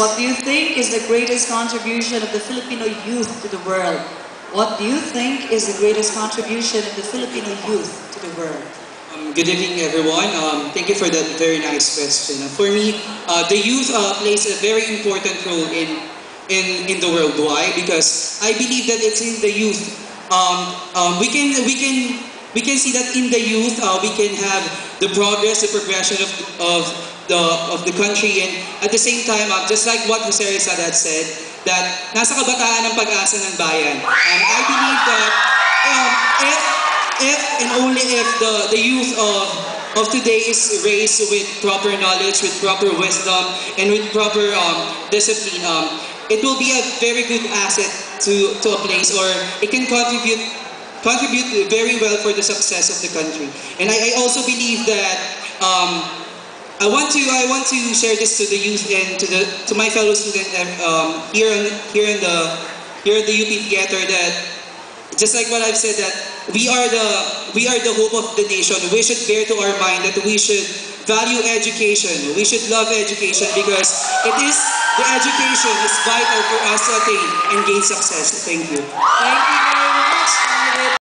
What do you think is the greatest contribution of the Filipino youth to the world? What do you think is the greatest contribution of the Filipino youth to the world? Good evening, everyone. Thank you for that very nice question. For me, the youth plays a very important role in the world. Why? Because I believe that it's in the youth. We can see that in the youth we can have the progress, the progression of the country, and at the same time, just like what Jose Rizal had said, that nasa kabataan ng pag-asa ng bayan. I believe that if and only if the youth of today is raised with proper knowledge, with proper wisdom, and with proper discipline, it will be a very good asset to a place, or it can contribute very well for the success of the country. And I also believe that I want to share this to the youth and to my fellow students here in the UP Theater, that just like what I've said, that we are the hope of the nation. We should bear to our mind that we should value education. We should love education, because the education is vital for us to attain and gain success. Thank you. Thank you.